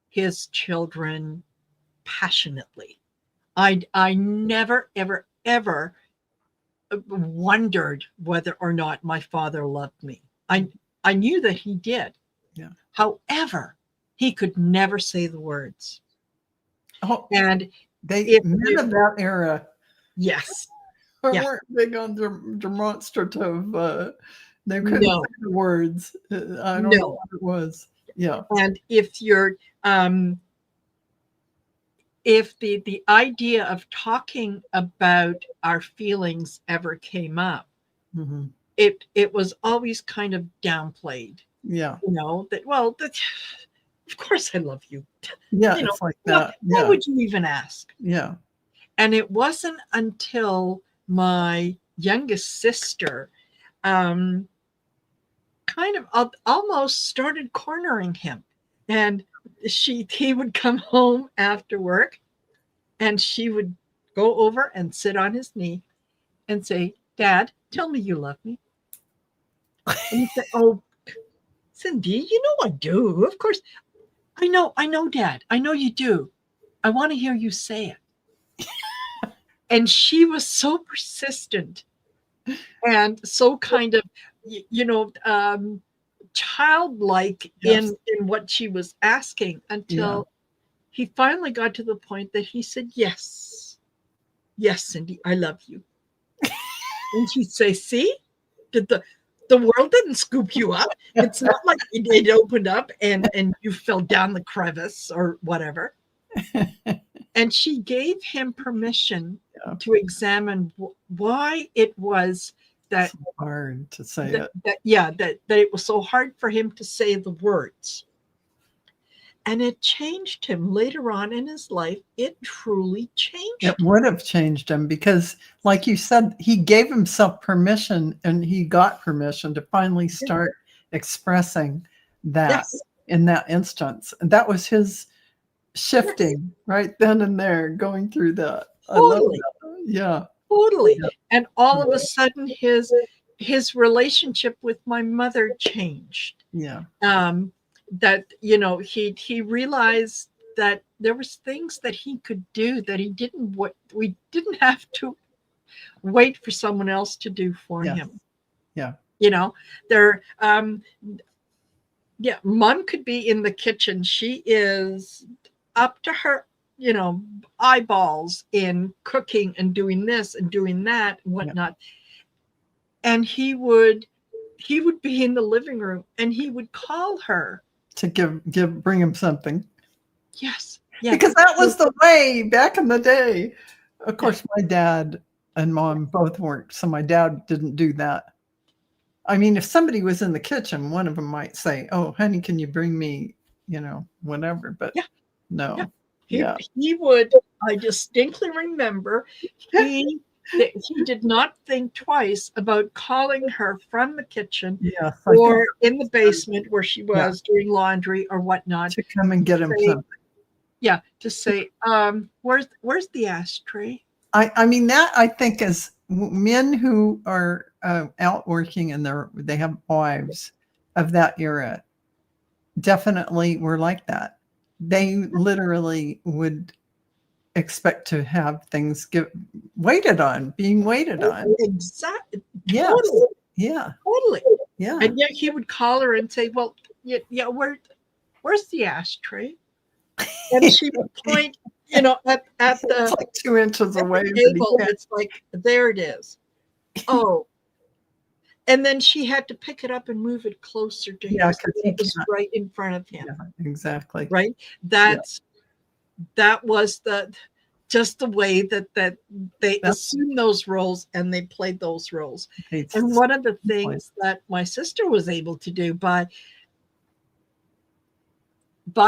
Speaker 1: his children passionately. I never ever ever wondered whether or not my father loved me. I knew that he did.
Speaker 2: Yeah.
Speaker 1: However, he could never say the words.
Speaker 2: Oh,
Speaker 1: And
Speaker 2: they
Speaker 1: if
Speaker 2: men
Speaker 1: you,
Speaker 2: of that era
Speaker 1: yes, yeah,
Speaker 2: weren't big on demonstrative. They couldn't
Speaker 1: no,
Speaker 2: say the words. I don't know
Speaker 1: no.
Speaker 2: what it was. Yeah.
Speaker 1: And um, if the idea of talking about our feelings ever came up,
Speaker 2: Hmm.
Speaker 1: it was always kind of downplayed.
Speaker 2: Yeah.
Speaker 1: That well, that of course I love you.
Speaker 2: Yeah.
Speaker 1: You know,
Speaker 2: It's like
Speaker 1: why,
Speaker 2: that.
Speaker 1: why
Speaker 2: Yeah.
Speaker 1: would you even ask?
Speaker 2: Yeah.
Speaker 1: And it wasn't until my youngest sister um, kind of almost started cornering him. And he would come home after work and she would go over and sit on his knee and say, Dad, tell me you love me. And he said, Oh, Cindy, you know I do. Of course. I know, Dad. I know you do. I want to hear you say it. And she was so persistent and so kind of, you know, childlike
Speaker 2: Yes.
Speaker 1: in what she was asking
Speaker 2: Yeah.
Speaker 1: until he finally got to the point that he said, Yes, yes, Cindy, I love you. And she'd say, See, did the world didn't scoop you up. It's not like it opened up and you fell down the crevice or whatever. And she gave him permission
Speaker 2: Yeah.
Speaker 1: to examine why it was that
Speaker 2: So hard to say it.
Speaker 1: that it was so hard for him to say the words. And it changed him later on in his life. It truly
Speaker 2: It
Speaker 1: changed him.
Speaker 2: would have changed him because, like you said, he gave himself permission and he got permission to finally start expressing that
Speaker 1: Yes.
Speaker 2: in that instance. And that was his
Speaker 1: Yes.
Speaker 2: shifting right then and there, going through that. I love
Speaker 1: Totally.
Speaker 2: that. Yeah.
Speaker 1: Totally.
Speaker 2: Yeah.
Speaker 1: And all of a sudden his relationship with my mother changed.
Speaker 2: Yeah.
Speaker 1: That he realized that there was things that he could do that he didn't what we didn't have to wait for someone else to do for
Speaker 2: Yes.
Speaker 1: him.
Speaker 2: Yeah.
Speaker 1: There yeah, mom could be in the kitchen. She is up to her, eyeballs in cooking and doing this and doing that and
Speaker 2: Yeah.
Speaker 1: whatnot. And he would be in the living room and he would call her.
Speaker 2: To bring him something.
Speaker 1: Yes. Yeah.
Speaker 2: Because that was the way back in the day. Of course, my dad and mom both worked, so my dad didn't do that. I mean, if somebody was in the kitchen, one of them might say, "Oh, honey, can you bring me, whatever?" But
Speaker 1: Yeah. Yeah.
Speaker 2: no,
Speaker 1: He
Speaker 2: yeah,
Speaker 1: he would. I distinctly remember he did not think twice about calling her from the kitchen
Speaker 2: yes, I think
Speaker 1: or in the basement where she
Speaker 2: yeah,
Speaker 1: was doing laundry or whatnot.
Speaker 2: to come and get him
Speaker 1: Say,
Speaker 2: something.
Speaker 1: yeah, to say, where's the ashtray?
Speaker 2: I mean that I think is men who are out working and they have wives of that era definitely were like that. They literally would expect to have things being waited on.
Speaker 1: Exactly.
Speaker 2: Yes.
Speaker 1: Totally.
Speaker 2: Yeah.
Speaker 1: Totally.
Speaker 2: Yeah.
Speaker 1: And yet he would call her and say, well, yeah, where's the ashtray? And she would point, at
Speaker 2: It's
Speaker 1: the
Speaker 2: like 2 inches away.
Speaker 1: table. It's like, there it is. Oh. And then she had to pick it up and move it closer to him
Speaker 2: Yeah,
Speaker 1: so
Speaker 2: because
Speaker 1: that
Speaker 2: he
Speaker 1: it was
Speaker 2: can't.
Speaker 1: right in front of him.
Speaker 2: Yeah, exactly.
Speaker 1: Right?
Speaker 2: Yeah.
Speaker 1: That's that was just the way that they assumed those roles and they played those roles. And one of the things that my sister was able to do by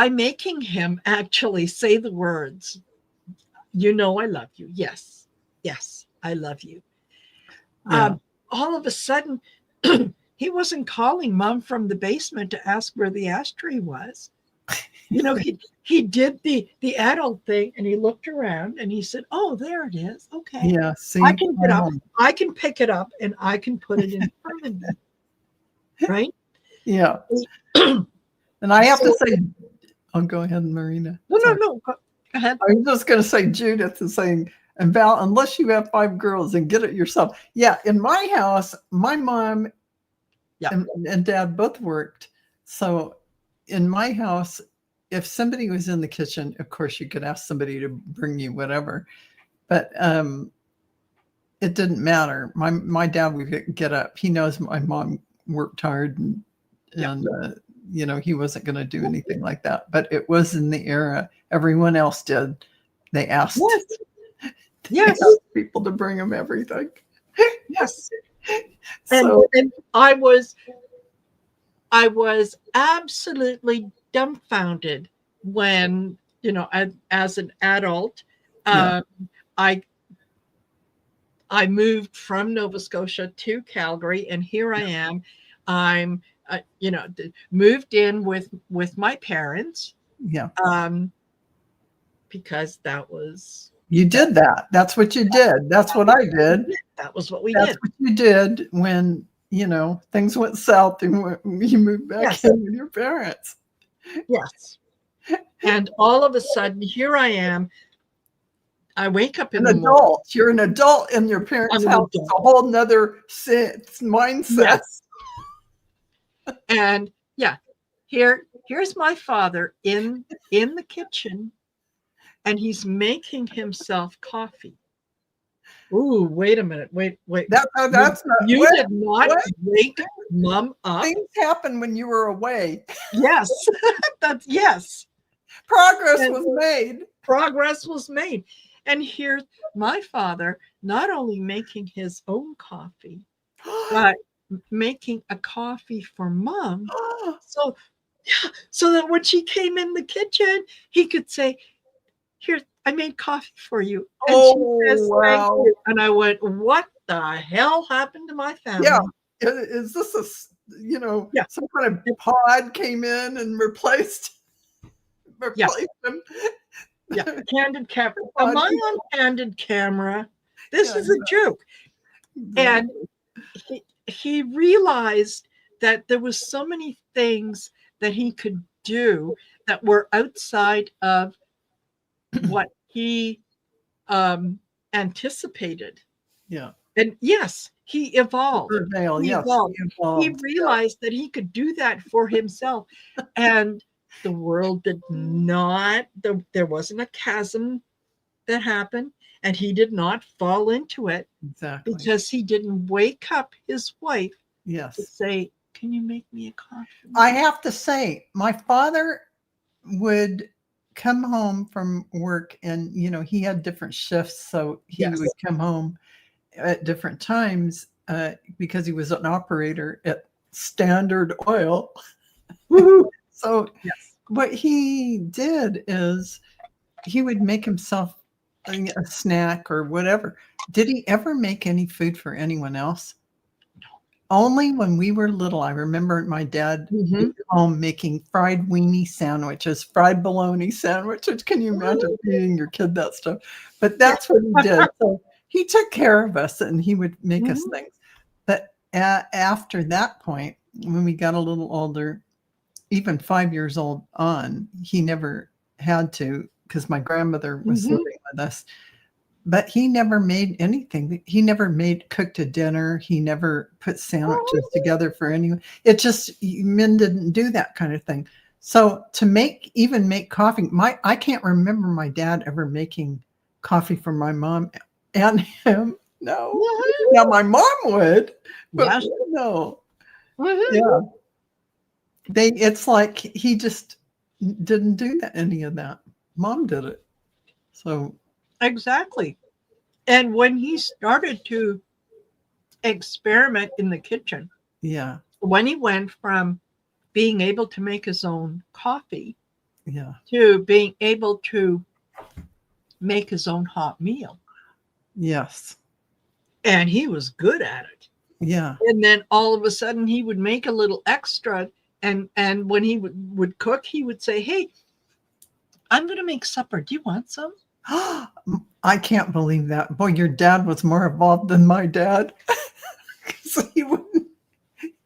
Speaker 1: making him actually say the words, "You know I love you. Yes, yes, I love you."
Speaker 2: Yeah.
Speaker 1: All of a sudden, he wasn't calling mom from the basement to ask where the ashtray was. You know, he did the adult thing, and he looked around and he said, "Oh, there it is. Okay,
Speaker 2: Yeah. See,
Speaker 1: I can get up. I can pick it up, and I can put it in front of me." Right?
Speaker 2: Yeah. And I have to say, oh, go ahead, Marina.
Speaker 1: No. Go ahead.
Speaker 2: I was just going to say, Judith is saying, and Val, unless you have 5 girls and get it yourself. Yeah. In my house, my mom and dad both worked. So in my house, if somebody was in the kitchen, of course you could ask somebody to bring you whatever, but it didn't matter. My dad would get up. He knows my mom worked hard, and you know, he wasn't going to do anything like that. But it was in the era everyone else did. They asked,
Speaker 1: yes,
Speaker 2: people to bring them everything.
Speaker 1: Yes.
Speaker 2: So,
Speaker 1: and I was absolutely dumbfounded when, you know, as an adult, I moved from Nova Scotia to Calgary, and here I am. I'm, you know, moved in with my parents.
Speaker 2: Yeah.
Speaker 1: Because that was.
Speaker 2: You did that. That's what you did. That's what I did.
Speaker 1: That was what we did.
Speaker 2: That's what you did when, you know, things went south and you moved back in with your parents.
Speaker 1: Yes. And all of a sudden, here I am. I wake up in the morning.
Speaker 2: You're an adult in your parents' house. It's a whole nother mindset.
Speaker 1: Yes. And here's my father in the kitchen, and he's making himself coffee. Ooh, wait a minute. Wait.
Speaker 2: That's not.
Speaker 1: You did not wake mom up.
Speaker 2: Things happen when you were away.
Speaker 1: Yes. Yes.
Speaker 2: Progress was made. And here's my father not only making his own coffee, but making a coffee for mom. So that when she came in the kitchen, he could say, "Here, I made coffee for you." And she says, "Thank you." And I went, "What the hell happened to my family?" Yeah. Is this some kind of pod came in and replaced him?
Speaker 1: Yeah, candid camera. Am I on candid camera? This is a joke. And he realized that there was so many things that he could do that were outside of what he anticipated.
Speaker 2: Yeah.
Speaker 1: And yes, he evolved. He realized that he could do that for himself. And the world did not, there wasn't a chasm that happened, and he did not fall into it.
Speaker 2: Exactly.
Speaker 1: Because he didn't wake up his wife
Speaker 2: to
Speaker 1: say, "Can you make me a coffee?"
Speaker 2: I have to say, my father would come home from work, and, you know, he had different shifts. So he would come home at different times because he was an operator at Standard Oil. So what he did is he would make himself a snack or whatever. Did he ever make any food for anyone else?
Speaker 1: No.
Speaker 2: Only when we were little. I remember my dad home making fried weenie sandwiches, fried bologna sandwiches. Can you imagine feeding your kid that stuff? But that's what he did. So he took care of us, and he would make us things. But after that point, when we got a little older, even 5 years old on, he never had to, because my grandmother was living with us. But he never made anything. He never cooked a dinner. He never put sandwiches together for anyone. It just, men didn't do that kind of thing. So to make coffee, I can't remember my dad ever making coffee for my mom and him. No. Now my mom would, but no. Yeah. It's like he just didn't do any of that. Mom did it. So
Speaker 1: Exactly. And when he started to experiment in the kitchen,
Speaker 2: yeah,
Speaker 1: when he went from being able to make his own coffee
Speaker 2: yeah,
Speaker 1: to being able to make his own hot meal,
Speaker 2: yes,
Speaker 1: and he was good at it.
Speaker 2: yeah.
Speaker 1: And then all of a sudden he would make a little extra, and when he would cook, he would say, "Hey, I'm going to make supper. Do you want some?"
Speaker 2: I can't believe that. Boy, your dad was more involved than my dad. So he wouldn't.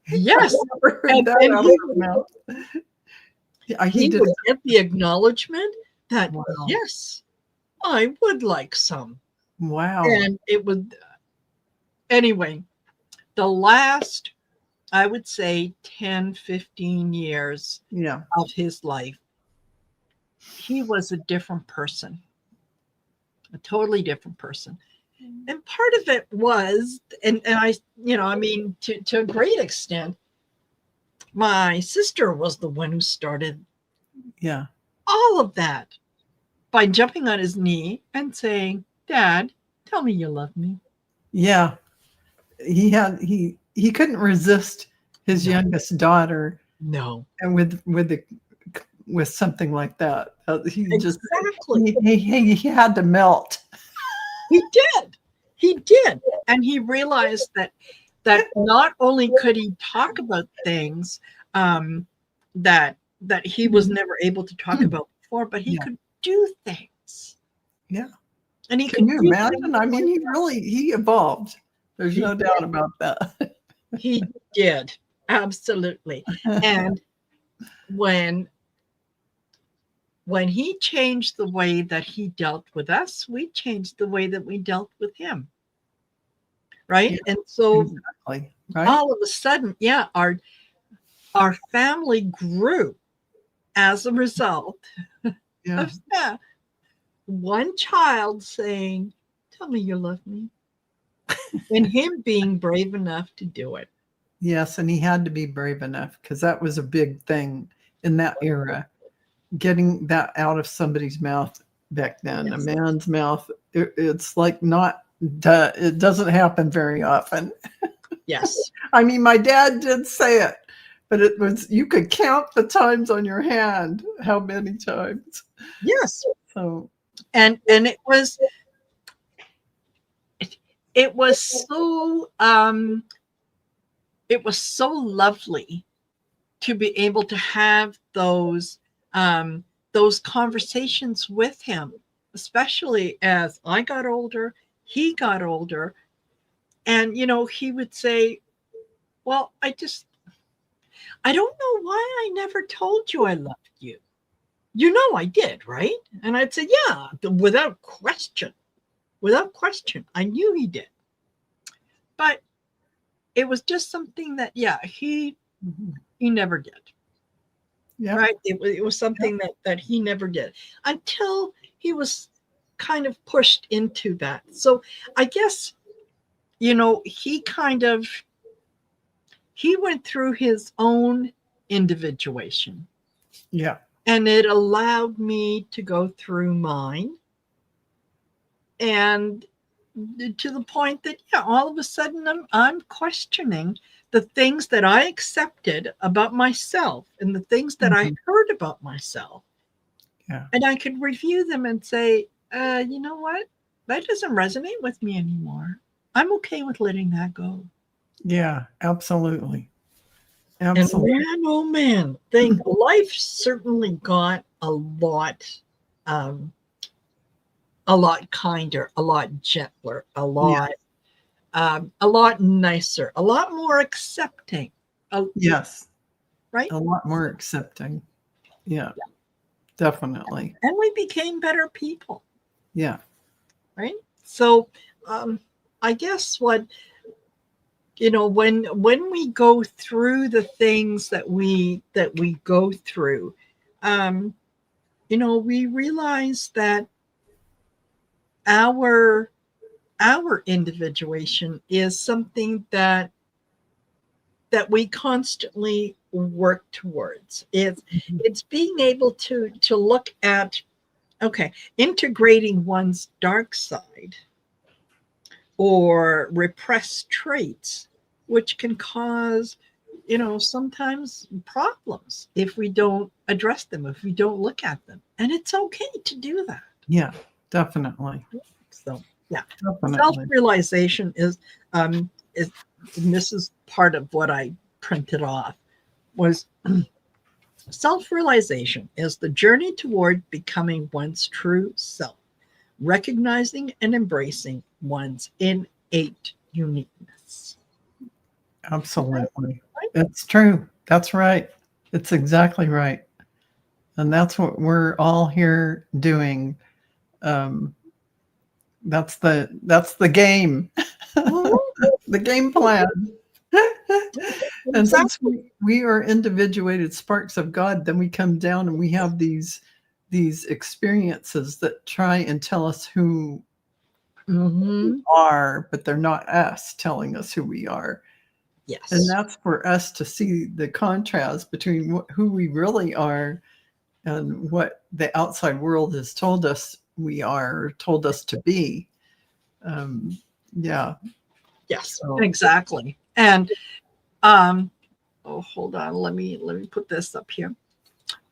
Speaker 1: Yes.
Speaker 2: I never heard
Speaker 1: And
Speaker 2: that
Speaker 1: then
Speaker 2: out of his mouth. Yeah, he
Speaker 1: he
Speaker 2: did.
Speaker 1: would get the acknowledgement that,
Speaker 2: Wow.
Speaker 1: yes, I would like some.
Speaker 2: Wow.
Speaker 1: And it would, anyway, the last, I would say 10, 15 years
Speaker 2: Yeah.
Speaker 1: of his life, he was a different person, a totally different person. And part of it was, and I, I mean, to a great extent, my sister was the one who started
Speaker 2: Yeah.
Speaker 1: all of that by jumping on his knee and saying, "Dad, tell me you love me."
Speaker 2: Yeah. He couldn't resist his
Speaker 1: No.
Speaker 2: youngest daughter,
Speaker 1: No.
Speaker 2: and with something like that. He just
Speaker 1: Exactly.
Speaker 2: he had to melt.
Speaker 1: He did. He did. And he realized that not only could he talk about things that he was never able to talk about before, but he
Speaker 2: Yeah.
Speaker 1: could do things.
Speaker 2: Yeah.
Speaker 1: And he
Speaker 2: Can
Speaker 1: could
Speaker 2: you
Speaker 1: do things
Speaker 2: imagine? I mean, he evolved. There's
Speaker 1: he
Speaker 2: no
Speaker 1: did.
Speaker 2: doubt about that.
Speaker 1: He did. Absolutely. And when he changed the way that he dealt with us, we changed the way that we dealt with him. Right?
Speaker 2: Yeah,
Speaker 1: And so
Speaker 2: exactly. Right?
Speaker 1: all of a sudden, yeah, our family grew as a result
Speaker 2: Yeah.
Speaker 1: of that. One child saying, "Tell me you love me," and him being brave enough to do it.
Speaker 2: Yes, and he had to be brave enough because that was a big thing in that era. Getting that out of somebody's mouth back then, a
Speaker 1: Yes.
Speaker 2: man's mouth, it's like it doesn't happen very often.
Speaker 1: Yes.
Speaker 2: I mean, my dad did say it, but it was, you could count the times on your hand, how many times.
Speaker 1: Yes.
Speaker 2: So,
Speaker 1: And it was so lovely to be able to have those conversations with him, especially as I got older, he got older, and he would say, "Well, I don't know why I never told you I loved you. You know I did, right?" And I'd say, "Yeah, without question. Without question. I knew he did." But it was just something that, yeah, he never did.
Speaker 2: yeah,
Speaker 1: Right? It was something that he never did until he was kind of pushed into that. So I guess, he went through his own individuation,
Speaker 2: yeah,
Speaker 1: and it allowed me to go through mine, and to the point that, yeah, all of a sudden I'm questioning the things that I accepted about myself and the things that I heard about myself.
Speaker 2: yeah,
Speaker 1: And I could review them and say, you know what? That doesn't resonate with me anymore. I'm okay with letting that go.
Speaker 2: yeah, absolutely.
Speaker 1: And
Speaker 2: Absolutely.
Speaker 1: man, oh man, life certainly got um, a lot kinder, a lot gentler,
Speaker 2: Yeah.
Speaker 1: a lot nicer, a lot more accepting.
Speaker 2: Yes.
Speaker 1: Right?
Speaker 2: A lot more accepting. Yeah, definitely.
Speaker 1: And we became better people.
Speaker 2: Yeah.
Speaker 1: Right? So I guess when we go through the things that we go through, we realize that our individuation is something that we constantly work towards. It's being able to look at Okay. Integrating one's dark side or repressed traits, which can cause, sometimes problems if we don't address them, if we don't look at them. And it's okay to do that.
Speaker 2: Yeah, definitely.
Speaker 1: So, yeah.
Speaker 2: Definitely.
Speaker 1: Self-realization and this is part of what I printed off, was self-realization is the journey toward becoming one's true self, recognizing and embracing one's innate uniqueness.
Speaker 2: Absolutely. It's true. That's right. It's exactly right. And that's what we're all here doing. That's the game. The game plan. And since we are individuated sparks of God, then we come down and we have these experiences that try and tell us who we are, but they're not us telling us who we are.
Speaker 1: Yes.
Speaker 2: And that's for us to see the contrast between who we really are and what the outside world has told us we are, told us to be. Yeah.
Speaker 1: Yes, so. Exactly. And hold on, let me put this up here.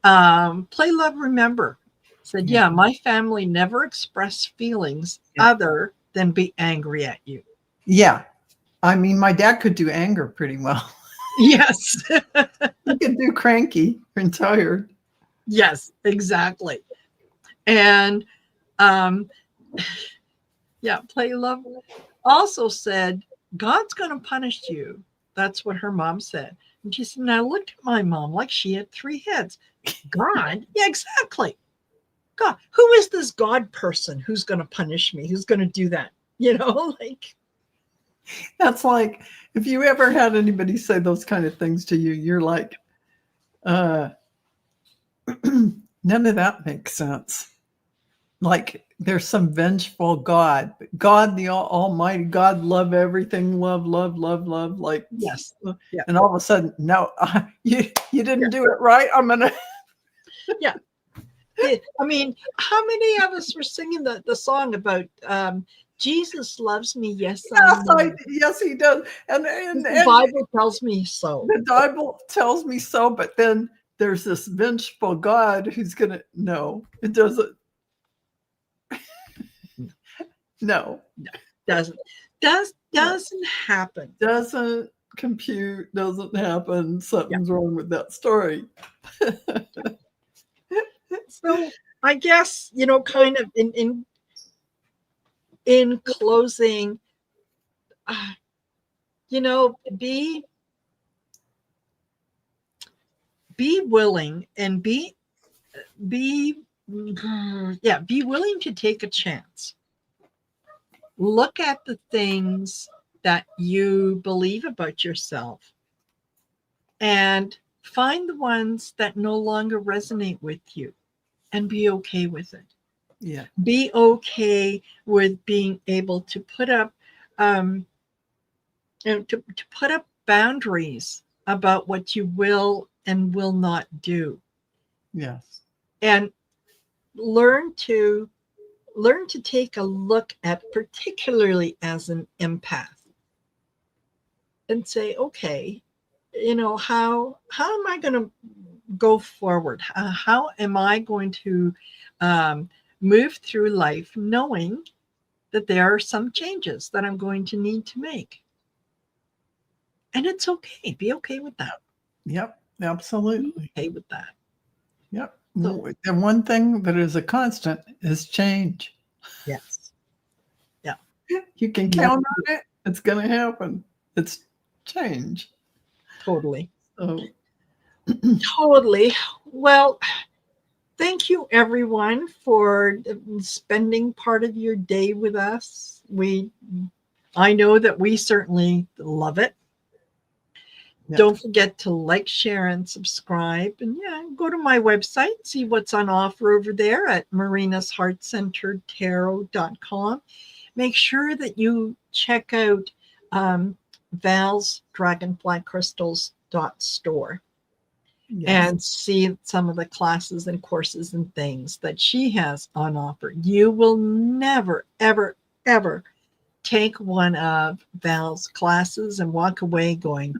Speaker 1: Play, Love, Remember said, yeah, my family never expressed feelings other than be angry at you.
Speaker 2: Yeah. I mean, my dad could do anger pretty well.
Speaker 1: Yes.
Speaker 2: He could do cranky and tired.
Speaker 1: Yes, exactly. And Play, Love also said, God's going to punish you. That's what her mom said. And she said, now look at my mom like she had 3 heads. God? Yeah, exactly. God, who is this God person who's going to punish me? Who's going to do that? Like.
Speaker 2: That's like, if you ever had anybody say those kind of things to you, you're like, none of that makes sense. Like there's some vengeful God, the Almighty God, love everything, love, like,
Speaker 1: yes.
Speaker 2: Yeah. And all of a sudden, no, you didn't do it right. I'm gonna.
Speaker 1: Yeah. I mean, how many of us were singing the song about Jesus loves me? Yes,
Speaker 2: yes, he does. And
Speaker 1: the Bible tells me so.
Speaker 2: The Bible tells me so, but then there's this vengeful God who's gonna. No, it doesn't. No,
Speaker 1: doesn't happen.
Speaker 2: Doesn't compute. Doesn't happen. Something's wrong with that story.
Speaker 1: So I guess, kind of in closing, be willing and be willing to take a chance. Look at the things that you believe about yourself and find the ones that no longer resonate with you and be okay with it.
Speaker 2: Yeah.
Speaker 1: Be okay with being able to put up to put up boundaries about what you will and will not do.
Speaker 2: Yes.
Speaker 1: And learn to take a look at, particularly as an empath, and say, okay, how am I going to go forward? How am I going to move through life knowing that there are some changes that I'm going to need to make? And it's okay. Be okay with that.
Speaker 2: Yep, absolutely.
Speaker 1: Be okay with that.
Speaker 2: Yep. So, the one thing that is a constant is change.
Speaker 1: Yes. Yeah.
Speaker 2: You can count on it. It's going to happen. It's change.
Speaker 1: Totally.
Speaker 2: So.
Speaker 1: Totally. Well, thank you, everyone, for spending part of your day with us. I know that we certainly love it. Yep. Don't forget to like, share, and subscribe. And go to my website, see what's on offer over there at marinasheartcenteredtarot.com. Make sure that you check out Val's Dragonfly Crystals.store.
Speaker 2: Yes.
Speaker 1: and see some of the classes and courses and things that she has on offer. You will never, ever, ever take one of Val's classes and walk away going,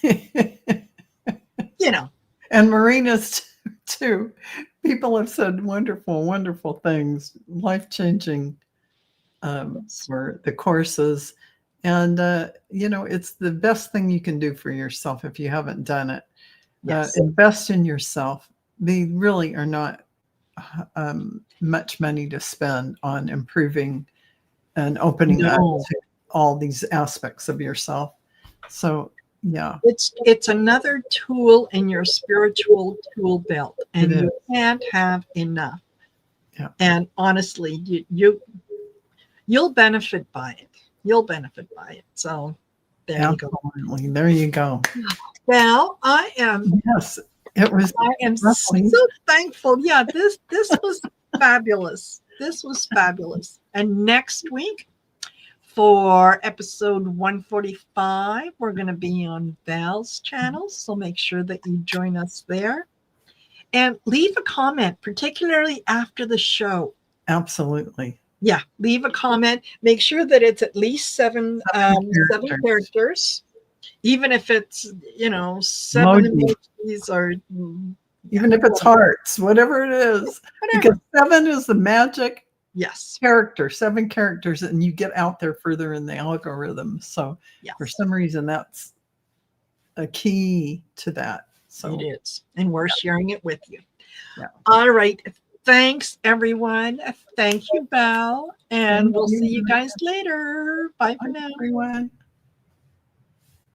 Speaker 1: you know.
Speaker 2: And Marina's too. People have said wonderful, wonderful things, life-changing for the courses. And, it's the best thing you can do for yourself if you haven't done it.
Speaker 1: Yes.
Speaker 2: Invest in yourself. They really are not much money to spend on improving and opening up to all these aspects of yourself. So, yeah.
Speaker 1: It's another tool in your spiritual tool belt, and you can't have enough.
Speaker 2: Yeah.
Speaker 1: And honestly, you'll benefit by it. You'll benefit by it. So there you go.
Speaker 2: Absolutely. There you go.
Speaker 1: Well, I am.
Speaker 2: Yes, it was.
Speaker 1: I am
Speaker 2: roughly.
Speaker 1: so thankful. Yeah, this was fabulous. This was fabulous. And next week, for episode 145, we're going to be on Val's channel. So make sure that you join us there. And leave a comment, particularly after the show.
Speaker 2: Absolutely.
Speaker 1: Yeah, leave a comment. Make sure that it's at least seven characters. Even if it's, 7 emojis or
Speaker 2: even if it's hearts, whatever it is. Because 7 is the magic character, 7 characters, and you get out there further in the algorithm. So for some reason, that's a key to that. So
Speaker 1: it is. And we're sharing it with you.
Speaker 2: Yeah.
Speaker 1: All right. Thanks, everyone. Thank you, Val. And we'll see you guys later. Bye for now.
Speaker 2: Everyone.